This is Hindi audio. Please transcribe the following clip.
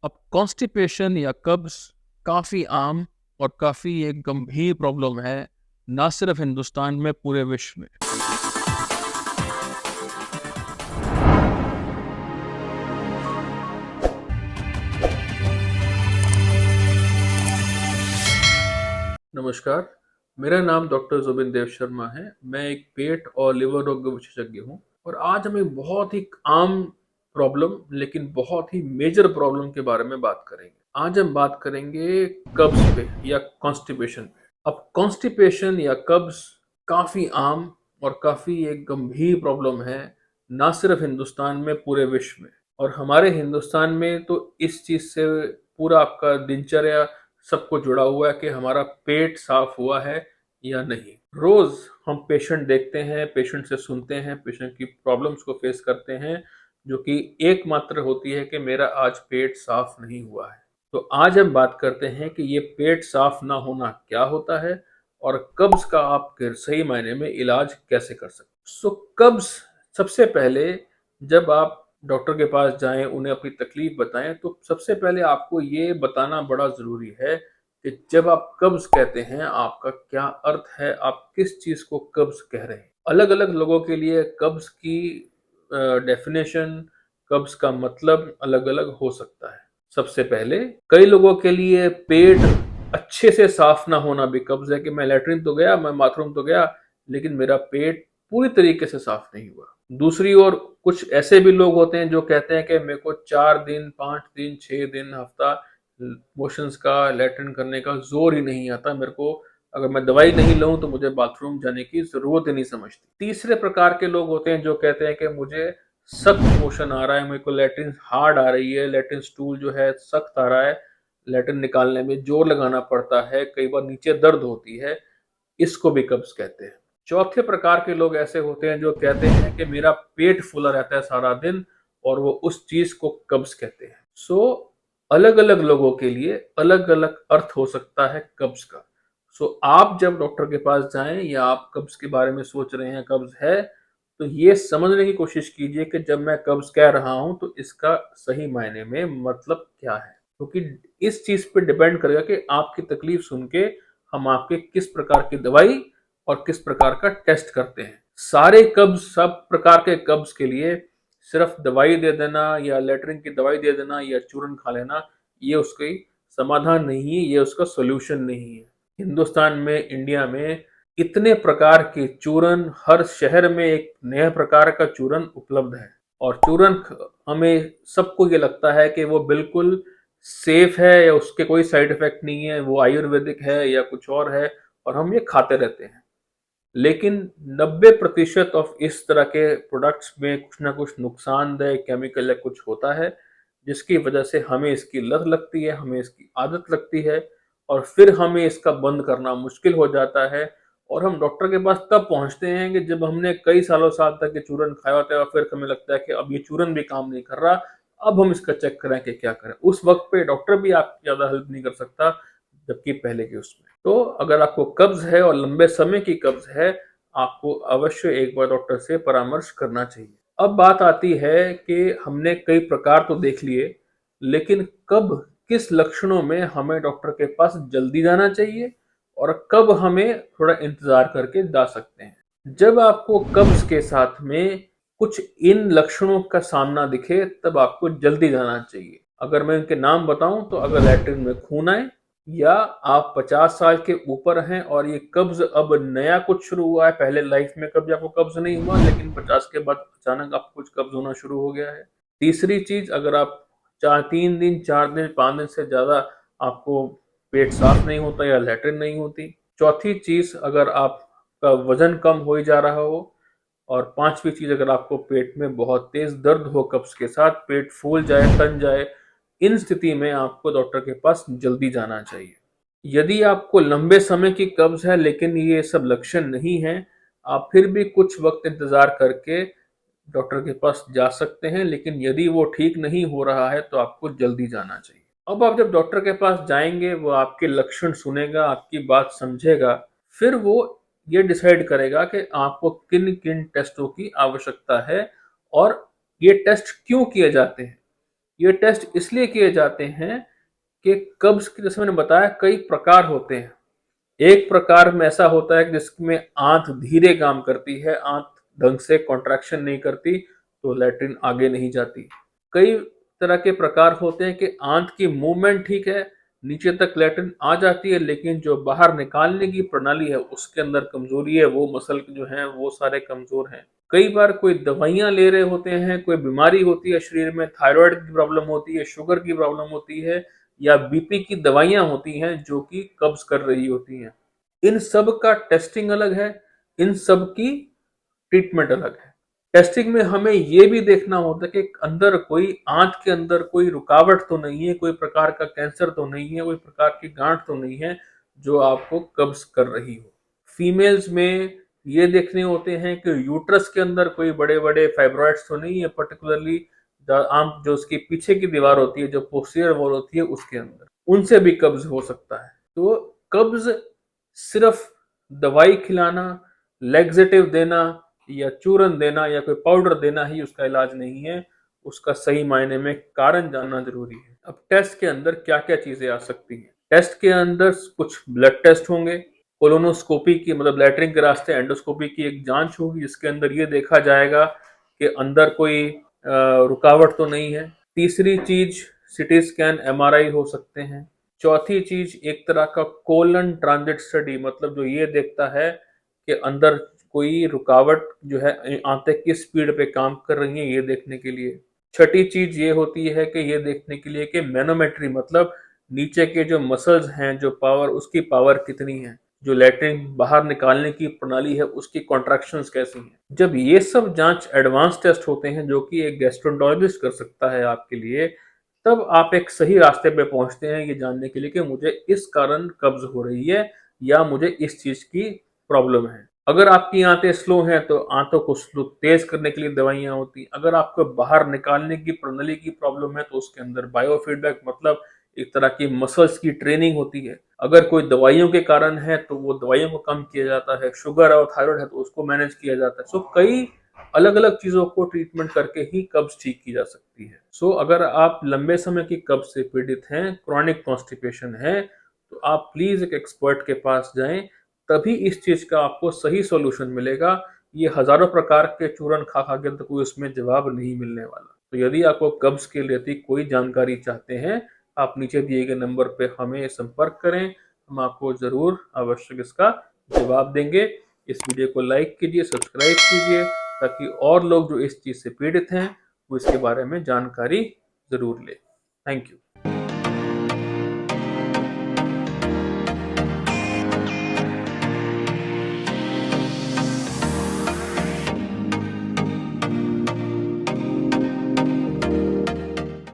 अब कॉन्स्टिपेशन या कब्ज काफ़ी आम और काफ़ी एक गंभीर प्रॉब्लम है, ना सिर्फ हिंदुस्तान में, पूरे विश्व में। नमस्कार, मेरा नाम डॉक्टर जुबिन देव शर्मा है। मैं एक पेट और लिवर रोग विशेषज्ञ हूँ और आज हम एक बहुत ही आम प्रॉब्लम लेकिन बहुत ही मेजर प्रॉब्लम के बारे में बात करेंगे। आज हम बात करेंगे कब्ज पे या कॉन्स्टिपेशन पे। अब कॉन्स्टिपेशन या कब्ज काफ़ी आम और काफ़ी एक गंभीर प्रॉब्लम है, ना सिर्फ हिंदुस्तान में, पूरे विश्व में। और हमारे हिंदुस्तान में तो इस चीज़ से पूरा आपका दिनचर्या सब कुछ जुड़ा हुआ है कि हमारा पेट साफ हुआ है या नहीं। रोज हम पेशेंट देखते हैं, पेशेंट से सुनते हैं, पेशेंट की प्रॉब्लम्स को फेस करते हैं, जो कि एकमात्र होती है कि मेरा आज पेट साफ नहीं हुआ है। तो आज हम बात करते हैं कि ये पेट साफ ना होना क्या होता है और कब्ज का आप सही मायने में इलाज कैसे कर सकते हैं। सो कब्ज, सबसे पहले जब आप डॉक्टर के पास जाएं, उन्हें अपनी तकलीफ बताएं, तो सबसे पहले आपको ये बताना बड़ा ज़रूरी है कि जब आप कब्ज़ कहते हैं, आपका क्या अर्थ है, आप किस चीज़ को कब्ज़ कह रहे हैं। अलग-अलग लोगों के लिए कब्ज़ की डेफिनेशन, कब्ज़ का मतलब अलग-अलग हो सकता है। सबसे पहले कई लोगों के लिए पेट अच्छे से साफ ना होना भी कब्ज़ है कि मैं लैट्रिन तो गया, मैं बाथरूम तो गया, लेकिन मेरा पेट पूरी तरीके से साफ नहीं हुआ। दूसरी ओर कुछ ऐसे भी लोग होते हैं जो कहते हैं कि मेरे को 4 दिन, 5 दिन, 6 दिन, हफ्ता मोशंस का, लैट्रिन करने का ज़ोर ही नहीं आता। मेरे को अगर मैं दवाई नहीं लूँ तो मुझे बाथरूम जाने की ज़रूरत ही नहीं समझती। तीसरे प्रकार के लोग होते हैं जो कहते हैं कि मुझे सख्त मोशन आ रहा है, मेरे को लैट्रिन हार्ड आ रही है, लैट्रिन स्टूल जो है सख्त आ रहा है, लैट्रिन निकालने में ज़ोर लगाना पड़ता है, कई बार नीचे दर्द होती है, इसको भी कब्ज़ कहते हैं। चौथे प्रकार के लोग ऐसे होते हैं जो कहते हैं कि मेरा पेट फूला रहता है सारा दिन और वो उस चीज़ को कब्ज़ कहते हैं। अलग-अलग लोगों के लिए अलग-अलग अर्थ हो सकता है कब्ज़ का। आप जब डॉक्टर के पास जाएँ या आप कब्ज़ के बारे में सोच रहे हैं, कब्ज़ है, तो ये समझने की कोशिश कीजिए कि जब मैं कब्ज़ कह रहा हूँ तो इसका सही मायने में मतलब क्या है? क्योंकि इस चीज़ पे डिपेंड करेगा कि आपकी तकलीफ सुन के हम आपके किस प्रकार की दवाई और किस प्रकार का टेस्ट करते हैं। सारे कब्ज़, सब प्रकार के कब्ज़ के लिए सिर्फ दवाई दे देना या लैट्रिन की दवाई दे देना या चूरन खा लेना, ये उसकी समाधान नहीं है, ये उसका सॉल्यूशन नहीं है। हिंदुस्तान में, इंडिया में इतने प्रकार के चूरन, हर शहर में एक नया प्रकार का चूरन उपलब्ध है और चूरन हमें सबको ये लगता है कि वो बिल्कुल सेफ है या उसके कोई साइड इफेक्ट नहीं है, वो आयुर्वेदिक है या कुछ और है और हम ये खाते रहते हैं। लेकिन 90% ऑफ इस तरह के प्रोडक्ट्स में कुछ ना कुछ नुकसानदेह केमिकल या कुछ होता है, जिसकी वजह से हमें इसकी लत लगती है, हमें इसकी आदत लगती है और फिर हमें इसका बंद करना मुश्किल हो जाता है और हम डॉक्टर के पास तब पहुंचते हैं कि जब हमने कई सालों साल तक ये चूरन खाया होता है और फिर हमें लगता है कि अब ये चूरन भी काम नहीं कर रहा, अब हम इसका चेक करें कि क्या करें। उस वक्त पे डॉक्टर भी आपकी ज़्यादा हेल्प नहीं कर सकता, जबकि पहले के उसमें। तो अगर आपको कब्ज़ है और लंबे समय की कब्ज़ है, आपको अवश्य एक बार डॉक्टर से परामर्श करना चाहिए। अब बात आती है कि हमने कई प्रकार तो देख लिए, लेकिन कब, किस लक्षणों में हमें डॉक्टर के पास जल्दी जाना चाहिए और कब हमें थोड़ा इंतज़ार करके जा सकते हैं। जब आपको कब्ज़ के साथ में कुछ इन लक्षणों का सामना दिखे, तब आपको जल्दी जाना चाहिए। अगर मैं इनके नाम बताऊँ तो अगर लैट्रिन में खून आए या आप 50 साल के ऊपर हैं और ये कब्ज़ अब नया कुछ शुरू हुआ है, पहले लाइफ में कभी आपको कब्ज़ नहीं हुआ, लेकिन 50 के बाद अचानक आपको कुछ कब्ज़ होना शुरू हो गया है। तीसरी चीज़, अगर आप 3 दिन, 4 दिन, 5 दिन से ज़्यादा आपको पेट साफ नहीं होता या लैट्रिन नहीं होती। चौथी चीज़, अगर आपका वज़न कम होए जा रहा हो और पांचवी चीज, अगर आपको पेट में बहुत तेज दर्द हो, कब्ज के साथ पेट फूल जाए, तन जाए, इन स्थिति में आपको डॉक्टर के पास जल्दी जाना चाहिए। यदि आपको लंबे समय की कब्ज है लेकिन ये सब लक्षण नहीं है, आप फिर भी कुछ वक्त इंतजार करके डॉक्टर के पास जा सकते हैं, लेकिन यदि वो ठीक नहीं हो रहा है तो आपको जल्दी जाना चाहिए। अब आप जब डॉक्टर के पास जाएंगे, वो आपके लक्षण सुनेगा, आपकी बात समझेगा, फिर वो ये डिसाइड करेगा कि आपको किन किन टेस्टों की आवश्यकता है और ये टेस्ट क्यों किए जाते हैं। ये टेस्ट इसलिए किए जाते हैं कि कब्ज के, जैसे मैंने बताया, कई प्रकार होते हैं। एक प्रकार में ऐसा होता है कि जिसमें आंत धीरे काम करती है, आंत ढंग से कॉन्ट्रैक्शन नहीं करती, तो लैट्रिन आगे नहीं जाती। कई तरह के प्रकार होते हैं कि आंत की मूवमेंट ठीक है, नीचे तक लैट्रिन आ जाती है, लेकिन जो बाहर निकालने की प्रणाली है उसके अंदर कमजोरी है, वो मसल जो है वो सारे कमजोर हैं। कई बार कोई दवाइयां ले रहे होते हैं, कोई बीमारी होती है शरीर में, थायराइड की प्रॉब्लम होती है, शुगर की प्रॉब्लम होती है, या बीपी की दवाइयां होती हैं जो कि कब्ज कर रही होती हैं। इन सब का टेस्टिंग अलग है, इन सब की ट्रीटमेंट अलग है। टेस्टिंग में हमें यह भी देखना होता है कि अंदर कोई, आंत के अंदर कोई रुकावट तो नहीं है, कोई प्रकार का कैंसर तो नहीं है, कोई प्रकार की गांठ तो नहीं है जो आपको कब्ज कर रही हो। फीमेल्स में ये देखने होते हैं कि यूट्रस के अंदर कोई बड़े बड़े फाइब्रॉइड्स तो नहीं है, पर्टिकुलरली आम जो उसकी पीछे की दीवार होती है, जो पोस्टीरियर वॉल होती है, उसके अंदर, उनसे भी कब्ज हो सकता है। तो कब्ज सिर्फ दवाई खिलाना, लैक्सेटिव देना या चूरन देना या कोई पाउडर देना ही उसका इलाज नहीं है। उसका सही मायने में कारण जानना जरूरी है। अब टेस्ट के अंदर क्या क्या चीजें आ सकती हैं? टेस्ट के अंदर कुछ ब्लड टेस्ट होंगे, कोलोनोस्कोपी की, मतलब लैट्रिन के रास्ते एंडोस्कोपी की एक जांच होगी, जिसके अंदर ये देखा जाएगा कि अंदर कोई रुकावट तो नहीं है। तीसरी चीज, सिटी स्कैन, एमआरआई हो सकते हैं। चौथी चीज, एक तरह का कोलन ट्रांजिट स्टडी, मतलब जो ये देखता है कि अंदर कोई रुकावट जो है, आंतें किस स्पीड पे काम कर रही हैं, ये देखने के लिए। छठी चीज ये होती है कि ये देखने के लिए कि मैनोमेट्री, मतलब नीचे के जो मसल्स हैं, जो पावर, उसकी पावर कितनी है, जो लैट्रिन बाहर निकालने की प्रणाली है उसकी कॉन्ट्रैक्शंस कैसी हैं। जब ये सब जांच एडवांस टेस्ट होते हैं जो कि एक गैस्ट्रोएंटरोलॉजिस्ट कर सकता है आपके लिए, तब आप एक सही रास्ते पे पहुंचते हैं ये जानने के लिए कि मुझे इस कारण कब्ज हो रही है या मुझे इस चीज की प्रॉब्लम है। अगर आपकी आंतें स्लो हैं तो आंतों को स्लो तेज करने के लिए दवाइयां होती। अगर आपको बाहर निकालने की प्रणाली की प्रॉब्लम है तो उसके अंदर बायोफीडबैक, मतलब एक तरह की मसल्स की ट्रेनिंग होती है। अगर कोई दवाइयों के कारण है तो वो दवाइयों को कम किया जाता है। शुगर और थायराइड है तो उसको मैनेज किया जाता है। सो कई अलग अलग चीजों को ट्रीटमेंट करके ही कब्ज ठीक की जा सकती है। सो अगर आप लंबे समय की कब्ज से पीड़ित हैं, क्रॉनिक कॉन्स्टिपेशन है, तो आप प्लीज एक एक्सपर्ट के पास जाएं, तभी इस चीज का आपको सही सॉल्यूशन मिलेगा। ये हजारों प्रकार के चूरन खा खा के तो कोई उसमें जवाब नहीं मिलने वाला। तो यदि आपको कब्ज के लिए कोई जानकारी चाहते हैं, आप नीचे दिए गए नंबर पे हमें संपर्क करें, हम आपको जरूर आवश्यक इसका जवाब देंगे। इस वीडियो को लाइक कीजिए, सब्सक्राइब कीजिए, ताकि और लोग जो इस चीज से पीड़ित हैं वो इसके बारे में जानकारी जरूर ले। Thank you.